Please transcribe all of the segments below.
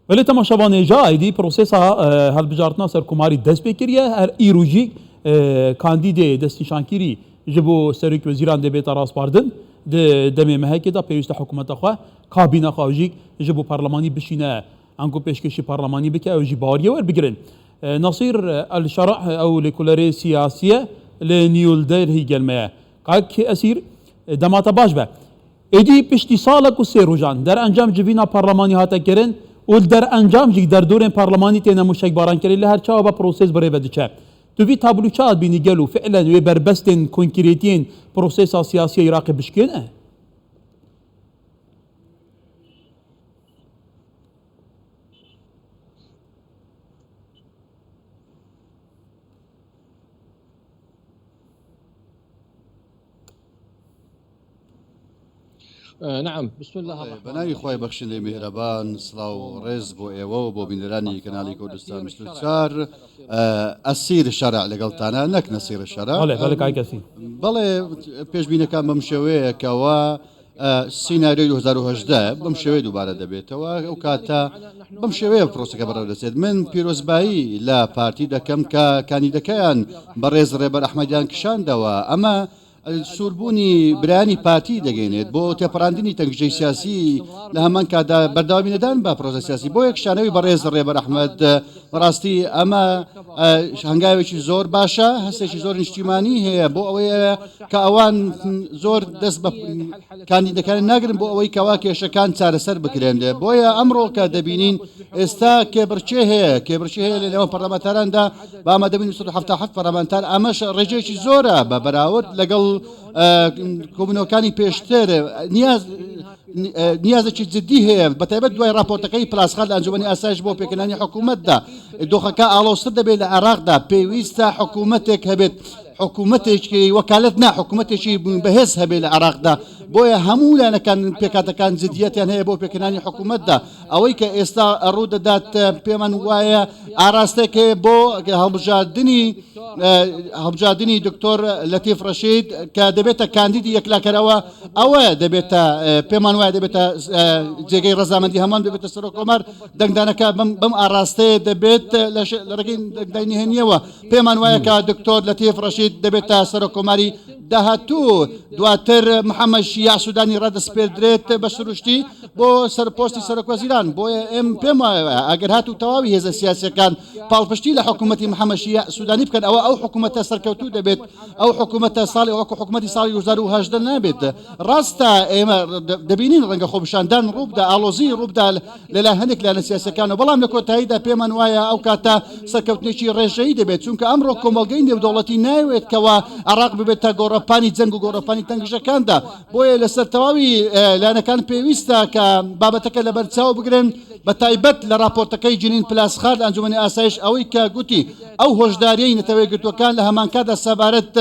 ولی تماشاوان جایدی پروسس هەڵبژاردنە سەرکوماری دەست پێ کردە هەر ئیروژی کاندیدێ دەستنیشانکیری ji bo serokê wezîran dêbêta rastbardin di demê mehekê da pêwîsta hikûmeta xwe kabîna xwe jî ji bo parlemanî bişîne ango pêşkêşî parlemanî bike ew jî baweriye werbigirin. Nasîr El-Şerh ew lêkolêrê siyasî li Newdelhî gelmeye. Qak esîr demata baş be. Êdî piştî salek û sê rojan derencam civîna parlemanî hate kirin û derencam jî derdorên parlemanî têne mûşekbarankerî li her çawa proses birêve diçe. Tu vî tabloçat bînî gel û fi'len wê berbestên konkrêtiyên prosesa siyasiya Iraqê bişkêne? نعم بسم الله الرحمن بەناوی خۆی بەخشندەی میهرەبان سڵاو و ڕێز بۆ ئێوە و بۆ بینەرانی کەناڵی کوردستان 24 ئەسیر شەرع لەگەڵتانە نەک نەسیر شەرع بەڵێ پێشبینەکان بەم شێوەیەکەوە سیناریۆی 2010 بەم شێوەیە دووبارە دەبێتەوە ئەو کاتە بەم شێوەیە پرۆسەکە بەڕێوە دەچێت من پیرۆزبایی لە پارتی دەکەم کە کاندیدەکەیان بەڕێز ڕێبەر ئەحمەدیان کشاندەوە ئەمە سووربوونی برانی پارتی دەگەێنێت بۆ تێپەڕاندنی تەنگژەی سیاسی لە هەمان کادا بەرداوامی نەدان بە پرۆسە سیاسی بۆ یەکشانەوەی بەڕێز ڕێبەر ئەحمەد بەڕاستی ئەمە هەنگاوێکی زۆر باشە هەستێکی زۆر نیشتیمانی هەیە بۆ ئەوەیە کە ئەوان زۆر دەست بە کاندیدەکان ناگرن بۆ ئەوەی کەوا کێشەکان چارەسەر بکرێنێ بۆیە ئەمڕۆ کە دەبینین ئێستا کێبرچێ هەیە کێبرچێ هەیە لەنێوە پەرلەمانتاراندا بامە دەبین 1970 پەرلەمانتار ئەمەش ڕێژەیەکی زۆرە بە بەراورد لەگەڵ کۆبنەوەکانی پێشتر نیازێکی جدی هەیە بەتایبەت دوای راپۆرتەکەی پلاسخان لە ئەنجومەنی ئاسایش بۆ پێکەنانی حکوومەتدا دۆخەکە ئاڵۆستر دەبێت لە عێراقدا پێویستە حکوومەتێک هەبێت حکوومەتێکی وەکالەت نا حکوومەتێکی بەهێز هەبێت لە عێراقدا بۆیە هەموو لایەنەکان پێکاتەکان جدیەتیان هەیە بۆ پێکەنانی حکوومەتدا ئەوەی کە ئێستا ڕوو دەدات پێمان وایە ئاراستێک بۆ هەڵبژاردننی دکتۆر لەتیف ڕەشید کە دەبێتە کاندیدی یەکلاکەرەوە ئەوە دەبێتە پێمان وایە دەبێتە جێگەی ڕەزامەندی هەمان بێتە سەر کۆمەر دەنگدانەکە بەم ئاراستەیە دەبێت لە ڕێگەی دەنگدانی هێنیەوە پێمان وایە کە دکتۆر لەتیف ڕەشید دەبێتە سەر کۆماری داهاتوو دواتر محەممەد شیع سوودانی ڕادەسپێردرێت بە سروشتی بۆ سەرپۆستی سەرۆکوەزیران بۆیە ئێم پێم وایە ئەگەر هاتوو تەواوی هێزە سیاسەکان پاڵپشتی لە حکوومەتی محەممەد شیع سوودانی بکەن ئەو حکوومەتە سەرکەوتوو دەبێت ئەو حکوومەتە ساڵی وەکو حکوومەتی ساڵی 2010 نابێت ڕاستە ئێمە دەبینین ڕەنگە خۆبشاندان ڕووبدا ئالۆزی ڕووبدا لەلا هەندێک لایەنە سیاسەکانەوە بەڵام لە کۆتاییدا پێمان وایە ئەو کاتە سەرکەوتنێکی ڕێژەیی دەبێت چونکە ئەمڕۆ کۆمەڵگەی نێودەوڵەتی ناوێت کەوا عێراق ببێتە گۆڕەپانی جەنگ و گۆڕەپانی تەنگژەکاندا بۆیە لەسەر تەواوی لایەنەکان پێویستە کە بابەتەکە لەبەرچاو بگرن بە تایبەت لە راپۆرتەکەی جنین پلاسخان لە ئەنجومەنی ئاسایش ئەوەی کە گوتی ئەو هۆشداریەی نەتەوەی گرتوەکان لە هەمانکادا سەبارەت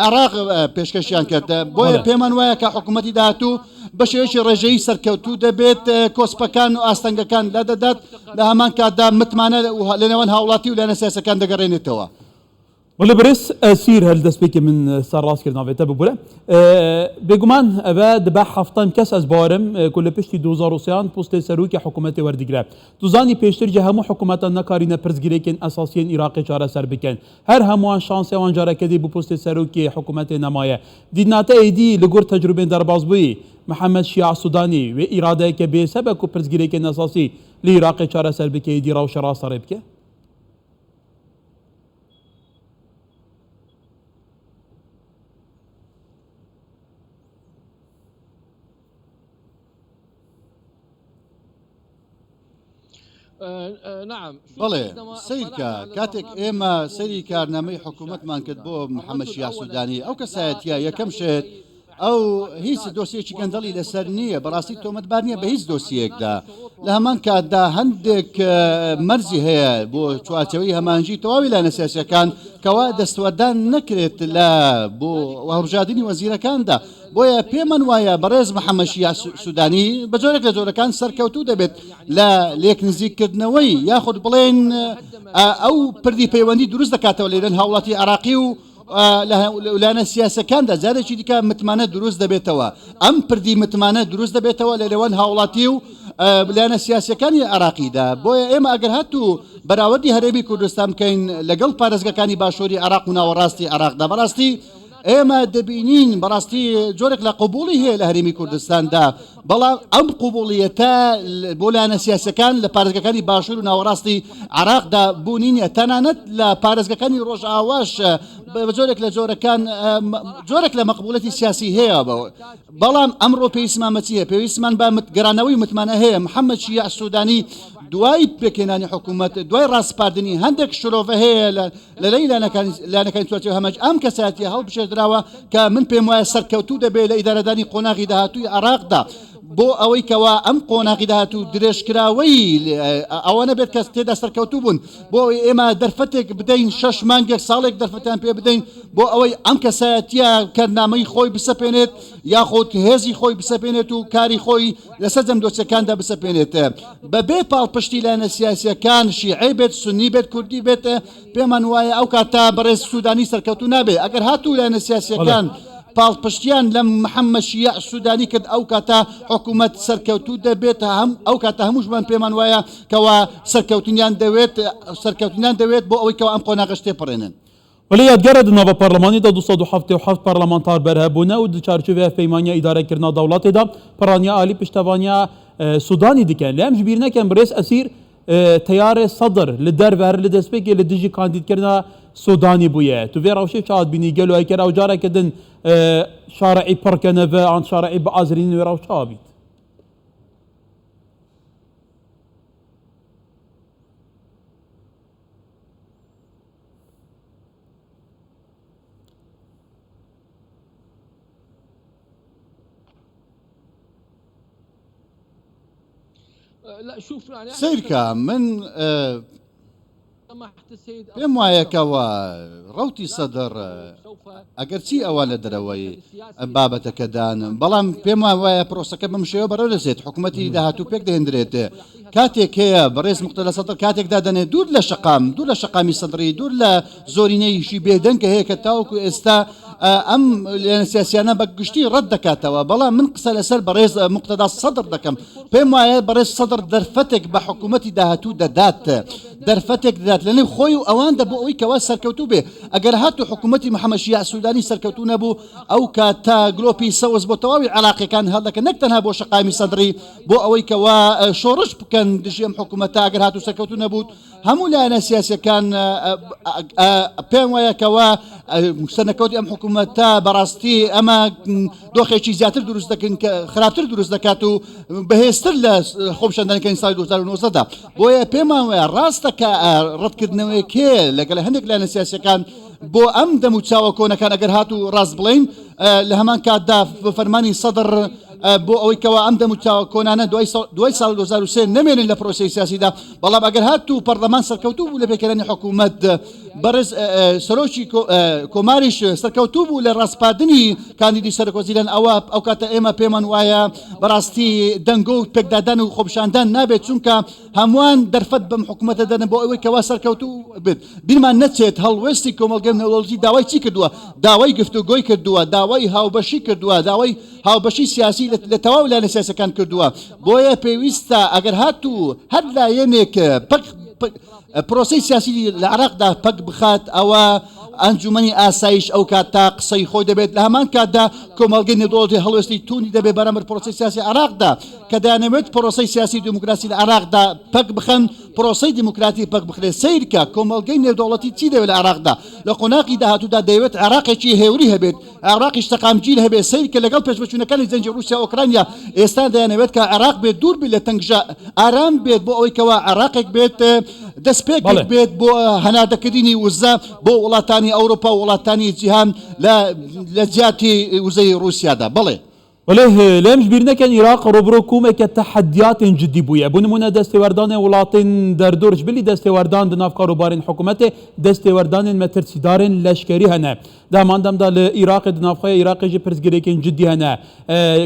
عێراق پێشکەشیان کرد بۆیە پێمان وایە کە حکوومەتی داهاتوو بە شێوەیەکی ڕێژەیی سەرکەوتوو دەبێت کۆسپەکان و ئاستەنگەکان لە دەدات لە هەمان کاتدا متمانە لەنێوان هاوڵاتی و لایەنە سیاسەکان دەگەڕێنێتەوە. ولی برس سیر هل دست بکی من سر راست کردن ویتا ببوله بگمان اوه دبه هفتم کس از بارم کل پشتی 2003 پست سروک حکومت وردگره دوزانی پیشتر جه همو حکومتا نکارین پرزگیری کن اساسین عراق چاره سر بکن هر هموان شانس وان جاره کدی بو پست سروک حکومت نمایه دیدناته ایدی لگور تجربه در بازبوی محمد شیع سودانی و اراده که به سبب کو پرزگیری کن اساسی لی عراق چاره سر بکه ایدی راو شرا سر بکه بەڵێ سیرکە کاتێک ئێمە سەری کارنامەی حکوومەتمان کرد بۆ محەممەد شیع سوودانی ئەو کەسایەتە یەکەم شێت ئەو هیچ دۆسیەکی گەندەڵی لەسەر نییە بەڕاستی تۆمەتبار نییە بە هیچ دۆسیەکدا لە هەمان کاتدا هەندێک مەرزی هەیە بۆ چوارچەوەی هەمانجی تەواوی لایەنە سیاسیەکان کەوا دەستوەردان نەکرێت لە بۆ هەڵبژاردننی وەزیرەکاندا بۆیە پێمان وایە بەڕێز محەممەد شیع سوودانی بە جۆرێک لە جۆرەکان سەرکەوتوو دەبێت لە لێک نزیککردنەوەی یاخود بڵێن ئەو پردی پەیوەندی دروست دەکاتەوە لێرەن هاوڵاتی عێراقی و لایەنە سیاسەکاندا جارێکی دیکە متمانە دروست دەبێتەوە ئەم پردی متمانە دروست دەبێتەوە لە لێوان هاوڵاتی و لایەنە سیاسیەکانی عراقیدا. بۆیە ئێمە ئەگەر هاتوو بەراوردی هەرێمی کوردستان بکەین لەگەڵ پارێزگەکانی باشووری عراق و ناوەڕاستی عراقدا بەڕاستی ئێمە دەبینین بەڕاستی جۆرێک لە قوبوڵی هەیە لە هەرێمی کوردستاندا، بەڵام ئەم قوبوڵیەتە بۆ لایەنە سیاسەکان لە پارێزگەکانی باشوور و ناوەڕاستی عراقدا بوونینە، تەنانەت لە پارێزگەکانی ڕۆژئاواش جۆرێک لە جۆرێک لە مەقبوڵەتی سیاسی هەیە بەڵام ئەمڕۆ پێویستمان مەچیە، پێویستمان بە گەرانەوەی متمانە هەیە. محەممەد شیع سوودانی دوای پێکێنانی حکوومەت دوای ڕاستپاردنی هەندێک شرۆڤە هەیە لە لەی لایەنەکانی سواتێ هەمەج ئەم کەساتی هەڵبژێردراوە کە من پێم وایە سەرکەوتوو دەبێت لە ئیدارەدانی قۆناغی داهاتووی عراقدا بۆ ئەوەی کەوا ئەم قۆناغی داهاتوو درێژکراوەی ئەوەنە بێت کەس تێدا سەرکەوتوو بوون بۆ ئێمە دەرفەتێک بدەین 6 مانگێک ساڵێک دەرفەتیان پێ بدەین بۆ ئەوەی ئەم کەسایەتیە کەرنامەی خۆی بسەپێنێت یاخۆت هێزی خۆی بسەپێنێت و کاری خۆی لەسەر جەمدۆچەکاندا بسەپێنێت بەبێ پاڵپشتی لایەنە سیاسیەکان شیعی بێت سونی بێت کوردی بێت پێمان وایە ئەو کاتا بەڕێز سوودانی سەرکەوتوو نابێت. ئەگەر هاتوو لایەنە سیاسیەکان پاڵپشتیان لەم محەممەد شیع سوودانی کرد ئەو کاتا حکوومەت سەرکەوتوو دەبێت ئەو کاتە هەمووشمان پێمان وایە کەوا سەرکەوتنیان دەوێت بۆ ئەوەی کەوا ئەم قۆناغش تێپەڕێنن. ولی یادگەرە ناوە پەرلەمانیدا 277 پەرلەمانتار بەرهەبوونە و چارچوبێ پەیمانیا ئیدارەکردنا دەوڵاتێدا پەڕانیا عالی پشتەوانیا سودانی دیکەن لە ئەم ژبیر نەکەن بڕێز ئەسیر تیارێ سەدر لە دەرڤەر لە دەستپێکی لە دژی کاندیدکردنا سودانی بووە تو vê rewşê çat bînî gelo eker ew careke din şareî pir ve an şareî bi azrînî wê rew çawa bît. سیرکە من پێم وایەکەوە ڕەوتی سەدر ئەگەرچی ئەوە لە دەرەوەی بابەتەکەدان بەڵام پێم وایە پرۆسەکە بەم شێوە بەرەو دەچێت حکوومەتی داهاتوو پێک دەهێنرێت کاتێک هەیە بەڕێز مختەر لە سەدر کاتێکدا دەنێت دوور لە شەقامی سەدری دوور لە زۆرینەیشی بێدەنگ کە هەیە کە تاوەکو ئێستا ئەم سیاسیانە بە گشتی ڕەت دەکاتەوە بەڵام من قسە لەسەر بەڕێز مقتەدا سەدر دەکەم پێم وایە بەڕێز سەدر دەرفەتێک بە حکوومەتی داهاتوو دەدات دەرفەتێک دەدات لەنێو خۆی و ئەوان دەبوو ئەوەی کەوا سەرکەوتوو بێ ئەگەر هاتوو حکوومەتی محەممەد شیع سوودانی سەرکەوتوو نەبوو ئەو کاتا گلۆپی سەوز بۆ تەواوی عراقیەکان هەڵدەکە نەک تەنها بۆ شەقامی سەدری بۆ ئەوەی کەوا شۆڕش بکەن دژی ئەم حکوومەتە ئەگەر هاتوو سەرکەوتوو نەبوو هەموو لایەنە سیاسیەکان پێم وایەکەوە سەرنەکەوتی ئەم حکوومەتە بەڕاستی ئەمە دۆخێکی زیاتر دروست دەکەن کە خراپتر دروست دەکات و بەهێزتر لە خۆپشاندنەکەی ساڵی 2009دا بۆیە پێمان وایە ڕاستە کە ڕەتکردنەوەیەکێ لەگەڵ هەندێک لایەنە سیاسیەکان بۆ ئەم دەم و چاوە کۆنەکان ئەگەر هاتوو ڕاست بڵین لە هەمان کاتدا فەرمانی سەدر بۆ ئەوەی کەوا ئەم دەم و چاوە کۆنانە دوای ساڵ 2023 نەمێنن لە پرۆسی سیاسیدا بەڵام ئەگەر هاتوو پەرلەمان سەرکەوتوو بوو لە پێکردنی حکوومەت بەڕێز سەرۆکی کۆماریش سەرکەوتوو بوو لە ڕاستپاردنی کاندیدی سەرۆکوەزیران ئەو کاتە ئێمە پێمان وایە بەڕاستی دەنگۆ و پێکدادان و خۆپشاندان نابێت چونکە هەمووان دەرفەت بەم حکوومەتە دەنن بۆ ئەوەی کەوا سەرکەوتوو بێت بیرمان نەچێت هەڵوێستی کۆمەڵگەی نێودەوڵەتی داوای چی کردووە داوای گفتوگۆی کردووە داوای هاوبەشی کردووە داوای هاوبەشی سیاسی لە تەواو لایەنە سیاسیەکان کردووە بۆیە پێویستە ئەگەر هاتوو هەر لایەنێک پرۆسی سیاسی لە عراقدا پەک بخات ئەوە ئەنجومەنی ئاسایش ئەو کاتا قسەی خۆی دەبێت لە هەمان کاتدا کۆمەڵگەی نێودەوڵەتی هەڵوێستی تونی دەبێت بەرامبەر پرۆسی سیاسی عراقدا کە دەیانەوێت پرۆسی سیاسی دیموکراسی لە عراقدا پەک بخەن پرۆسی دیموکراتی پەک بخرێت سیرکە کۆمەڵگەی نێودەوڵەتی چی دەوێت لە عراقدا لە قۆناغی داهاتوودا دەیەوێت عراقێکی هێوری هەبێت عراقیش تەقامگیر هەبێت سیرکە لەگەڵ پێشبەچوونەکانی زەنجی رووسیا ئۆکرانیا ئێستا دەیانەوێت کە عراق بێت دوور بێت لە تەنگژە ئارام بێت بۆ ئەوەی کەوا عراقێک بێت دەستپێک بێت بۆ هەناردەکردنی وزە بۆ وڵاتانی ئەوروپا و وڵاتانی جیهان لە جیاتی وزەی رووسیادا بڵێ ولی لمش بیرنکن عراق روبرو کومک تحدیات جدی بویه بونمونه دستوردان ولاتین در دورش بلی دستوردان دناف کاروبارین حکومت دستوردان مترسیدارین لشکری هنه داماندم دال عراق دنافخای عراق جی پرزگریکن جدی هنه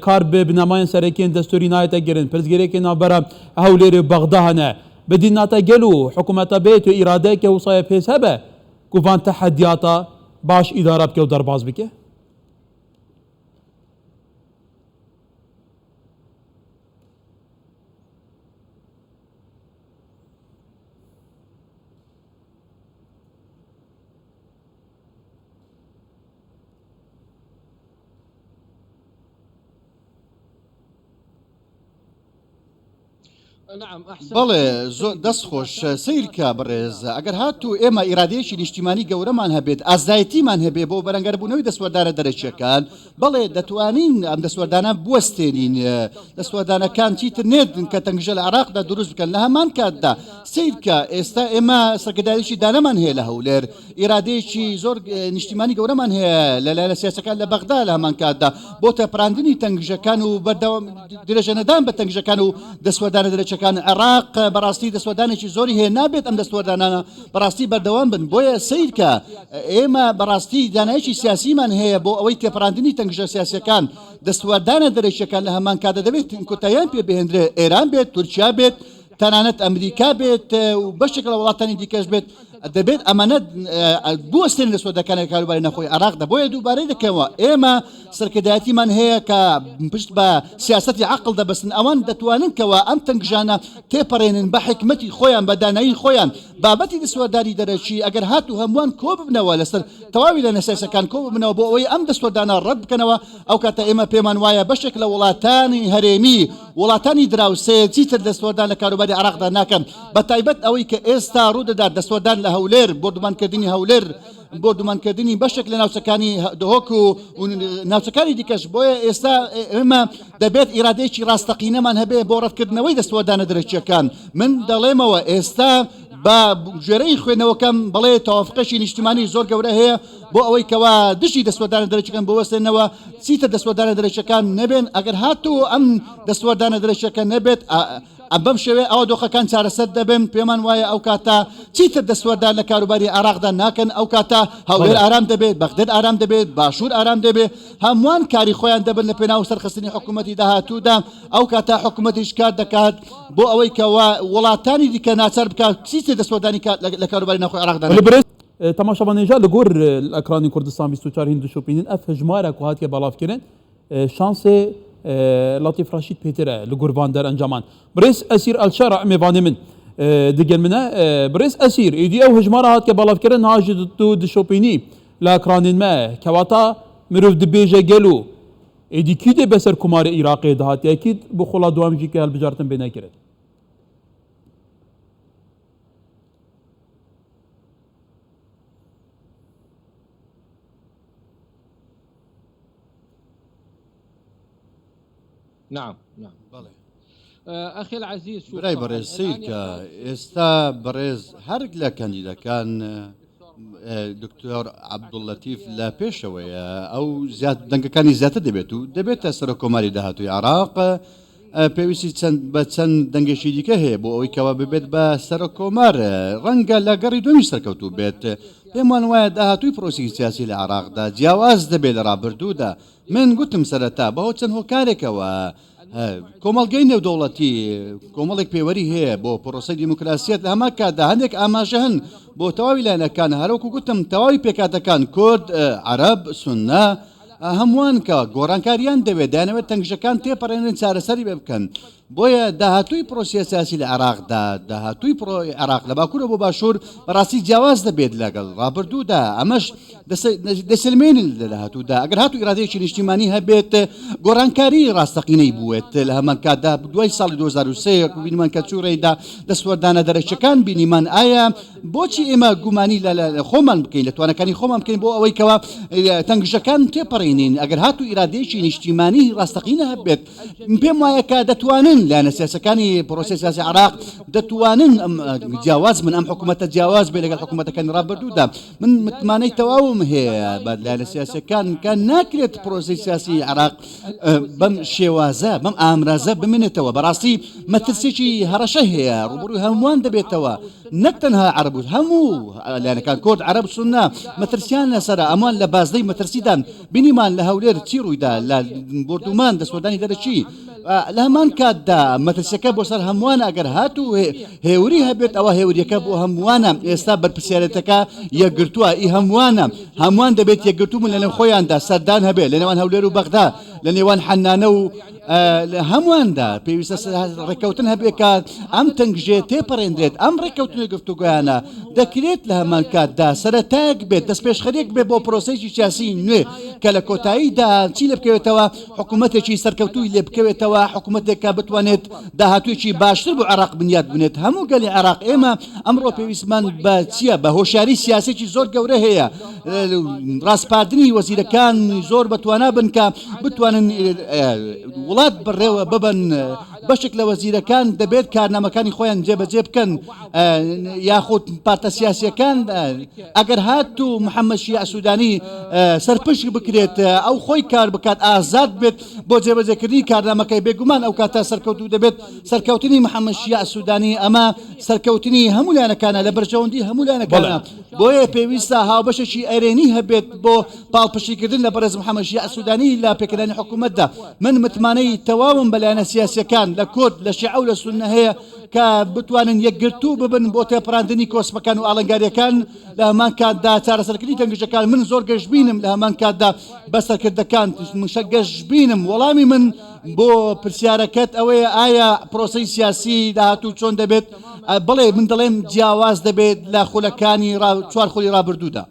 کار به بنماین سرکین دستوری نایت گرن پرزگریکن برا هولیر بغدا هنه بدین ناتا گلو حکومت بیت و اراده که وصای پیس هبه کوفان تحدیاتا باش اداره بکه و درباز بکه بەڵێ زۆر دەست خۆش سیرکە بڕێز ئەگەر هاتوو ئێمە ئیرادەیەکی نیشتیمانی گەورەمان هەبێت ئازایەتیمان هەبێ بۆ بەرەنگەربوونەوەی دەسوەردانە دەرەکیەکان بەڵێ دەتوانین ئەم دەسوەردانە بوەستێنین دەسوەردانەکان چیتر نێدن کە تەنگژە لە عراقدا دروست بکەن لە هەمان کاتدا سیرکە ئێستا ئێمە سەرکردایەکی دانەمان هەیە لە هەولێر ئیرادەیەکی زۆر نیشتیمانی گەورەمان هەیە لەلایەنە سیاسەکان لە بەغدا لە هەمان کاتدا بۆ تەپڕاندنی تەنگژەکان و بەردەوام درێژەنەدان بە تەنگژەکان و دەسوەردانە دەرەکیەکان عراق بەڕاستی دەسوەردانێکی زۆری هەیە نابێت ئەم دەستوەردانانە بەڕاستی بەردەوام بن بۆیە سیرکە ئێمە بەڕاستی دانایەکی سیاسیمان هەیە بۆ ئەوەی تێپەڕاندنی تەنگژە سیاسیەکان دەستوەردانە دەرەکیەکان لە هەمان کاتدا دەبێت کۆتاییان پێ بهێنرێ ئێران بێت تورکیا بێت تەنانەت ئەمریکا بێت و بەشێک لە وڵاتانی دیکەش بێت دەبێت ئەمانە بوەستێن لە سوودەکانی کاروباری نەخۆی عراقدا بۆیە دووبارەی دەکەمەوە ئێمە سەرکردایەتیمان هەیە کە پشت بە سیاسەتی عەقڵ دەبەستن ئەوان دەتوانن کەوە ئەم تەنگژانە تێپەڕێنن بە حکمەتی خۆیان بە دانایی خۆیان بابەتی دەسوەرداری دەرەکی ئەگەر هاتوو هەمووان کۆ ببنەوە لەسەر تەواوی لە نەسیاسەکان کۆ ببنەوە بۆ ئەوەی ئەم دەسوەردانە ڕەت بکەنەوە ئەو کاتە ئێمە پێمان وایە بەشێک لە وڵاتانی هەرێمی وڵاتانی دراوسێ چیتر دەسوەردان لە کاروباری عراقدا ناکەن بە تایبەت ئەوەی کە ئێستا ڕوودەدات دەسوەردان لە هەولێر بۆ دومانکردنی هەولێر بۆ دومانکردنی بەشێک لە ناوچەکانی دهۆک و ناوچەکانی دیکەش بۆیە ئێستا ئێمە دەبێت ئیرادەیەکی ڕاستەقینەمان هەبێ بۆ ڕەتکردنەوەی دەسوەردانە دەرەکیەکان من دەڵێمەوە ئێستا بە ژێرەی خوێنەوەکەم بەڵێ تەوافقەشی نیشتیمانی زۆر گەورە هەیە بۆ ئەوەی کەوا دشی دەسوەردانە دەرەکیەکان بوەستێنەوە چیتر دەسوەردانە دەرەکیەکان نەبێن ئەگەر هاتوو ئەم دەسوەردانە دەرەکیەکان نەبێت بەم شێوێ ئەوە دۆخەکان چارەسەر دەبن پێمان وایە ئەو کاتە چیتر دەسوەردان لە کاروباری عراقدا ناکەن ئەو کاتە هەولێر ئارام دەبێت بەغداد ئارام دەبێت باشوور ئارام دەبێت هەمووان کاری خۆیان دەبن لە پێناو سەرخستنی حکوومەتی داهاتوودا ئەو کاتە حکوومەتیش کار دەکات بۆ ئەوەی کەوا وڵاتانی دیکە ناچار بکات چیتر دەسوەردانی لە کاروباری ناوخۆی عراقدا تەماشەبانێژە لەگۆر ئەکرانی کوردستان 24 هین دشوپینن ئەف هەژمارە و هاتیە بەڵافکردن شانسێ لطیف رشید پیتره لگروان در انجامان بريس اسير الشارع ميفاني من دقل منه بريس اسير ايدي او هجمارة هات كبالاف كرن هاجد تو دشوبيني لا كرانين ما كواتا مروف دبيجة قلو ايدي كيدي بسر كمار عراقي دهات اكيد بخلا دوام جي كهال بجارتن بينا كرد نعم أخي العزيز برای بەڕێز سیرکە ئێستا بەڕێز هەرگ لە کەندیدەکان دکتۆر عەبدوڵلەتیف لە پێشەوەیە ئەو دەنگەکانی زیاتر دەبێت و دەبێتە سەرۆک کۆماری داهاتووی عراق پێویستی بە چەند دەنگێکی دیکە هەیە بۆ ئەوەی کەوا ببێت بە سەرۆک کۆمار ڕەنگە لە گەڕی دومی سەرکەوتوو بێت پێمان وایە داهاتووی پرۆسی سیاسی لە عراقدا جیاواز دەبێت لە ڕابردوودا من گوتم سەرەتا بەهۆ چەند هۆکارێکەوە کۆمەڵگەی نێودەوڵەتی کۆمەڵێک پێوەری هەیە بۆ پرۆسی دیموکراسیەت لە هەما کاتدا هەندێک ئاماژە هەن بۆ تەواوی لایەنەکان هەروەکو گوتم تەواوی پێکاتەکان کورد عەرەب سوننا هەمووان کە گۆڕانکاریان دەوێت دەیانەوێت تەنگژەکان تێپەڕێنن چارەسەری بێ بکەن بۆیە داهاتووی پرۆسی سیاسی لە عراقدا داهاتووی عراق لە باکوورە بۆ باشوور بەڕاستی جیاواز دەبێت لەگەڵ ڕابردوودا ئەمەش دەسلمێنن لە داهاتوودا ئەگەر هاتوو ئیرادەیەکی نیشتیمانی هەبێت گۆڕانکاری ڕاستەقینەی بووێت لە هەمان کاتدا دوای ساڵی 2023 بینیمان کە چوورەیدا دەسوەردانە دەرەکیەکان بینیمان ئایا بۆچی ئێمە گومانی لە خۆمان بکەین لە توانەکانی خۆمان بکەین بۆ ئەوەی کەوا تەنگژەکان تێپەڕێنین ئەگەر هاتوو ئیرادەیەکی نیشتیمانی ڕاستەقینە هەبێت پێم وایە کە دەتوانن لایەنە سیاسەکانی پرۆسی سیاسی عراق دەتوانن جیاواز من ئەم حکوومەتە جیاواز بێ لەگەڵ حکوومەتەکانی ڕابردوودا من متمانەی تەواوم هەیە لایەنە سیاسەکان کە ناکرێت پرۆسی سیاسی عراق بەم شێوازە بەم ئامرازە بمێنێتەوە بەڕاستی مەترسێکی هەڕەشە هەیە ڕوبەڕووی هەمووان دەبێتەوە نەک تەنها عەرەب هەموو لایەنەکان کورد عەرەب سوننا مەترسیان لەسەرە ئەمان لە بازدەی مەترسیدان بینیمان لە هەولێر چی ڕوویدا لە بردومان دەسوەردانی دەرەچی لە هەمان کاتدا مەترسیەکە بۆ سەر هەمووانە ئەگەر هاتوو هێوری هەبێت ئەوە هێوریەکە بۆ هەمووانە ئێستا بەرپرسیارەتەکە یەکگرتووە ئی هەمووان دەبێت یەکگرتوون لە نێو خۆیاندا سەردان هەبێت لە نێوان هەولێر و بەغدا لە نێوان حەنانە و لە هەموواندا پێویستە ڕێککەوتن هەبێکات ئەم تەنگژێ تێپەڕێندرێت ئەم ڕێککەوتنی گفتوگویانە دەکرێت لە هەمان کاتدا سەرەتایەک بێت دەستپێشخەرێک بێت بۆ پرۆسەیەکی سیاسی نوێ کە لە کۆتاییدا چی لێ بکەوێتەوە حکوومەتێکی سەرکەوتوی لێ بکەوێتەوە حکوومەتێکە بتوانێت داهاتوویەکی باشتر بۆ عێراق بنیاد بنێت هەموو گەلی عێراق ئێمە ئەمڕۆ پێویستمان بە چییە بە هۆشیاری سیاسێکی زۆر گەورە هەیە ڕاستپاردنی وەزیرەکان زۆر بەتوانە بن کە بتوانن وڵات بڕێوە ببن بەشێک لە وەزیرەکان دەبێت کارنامەکانی خۆیان جێبەجێ بکەن یاخود پارتە سیاسیەکان ئەگەر هات و محەممەد شیع سوودانی سەرپشک بکرێت ئەو خۆی کار بکات ئازاد بێت بۆ جێبەجێکردنی کارنامەکەی بێگومان ئەو کاتە سەرکەوتو دەبێت سەرکەوتنی محەممەد شیع سوودانی ئەمە سەرکەوتنی هەموو لایەنەکانە لە بەرژەوەندی هەموو لایەنەکانە بۆیە پێویستە هاوبەشێکی ئەرێنی هەبێت بۆ پاڵپشتیکردن لە بەرز محەممەد شیع سوودانی لە پێکردنی حکوومەتدا من متمانەی تەواوم بەلایەنە سیاسیەکان لە کورد لە شیعە و لە سوننە هەیە کە بتوانن یەکگرتوو ببن بۆ تێپەڕاندنی کۆسپەکان و ئاڵنگاریەکان لە هەمان کاتدا چارەسەرکردنی تەنگژەکان من زۆر گەشتبینم لە هەمان کاتدا بەسەرکردەکان مشە گەشتبینم وەڵامی من بۆ پرسیارەکەت ئەوەیە ئایا پرۆسەی سیاسی داهاتوو چۆن دەبێت بڵێ من دەڵێم جیاواز دەبێت لە خولەکانی چوار خۆلی ڕابردوودا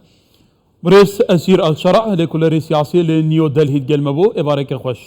برێس ئەسیر ئەلشەرع لێکولەری سیاسی لە نیۆ دەلهیت گەلمە بۆ ئێبارێکە خۆش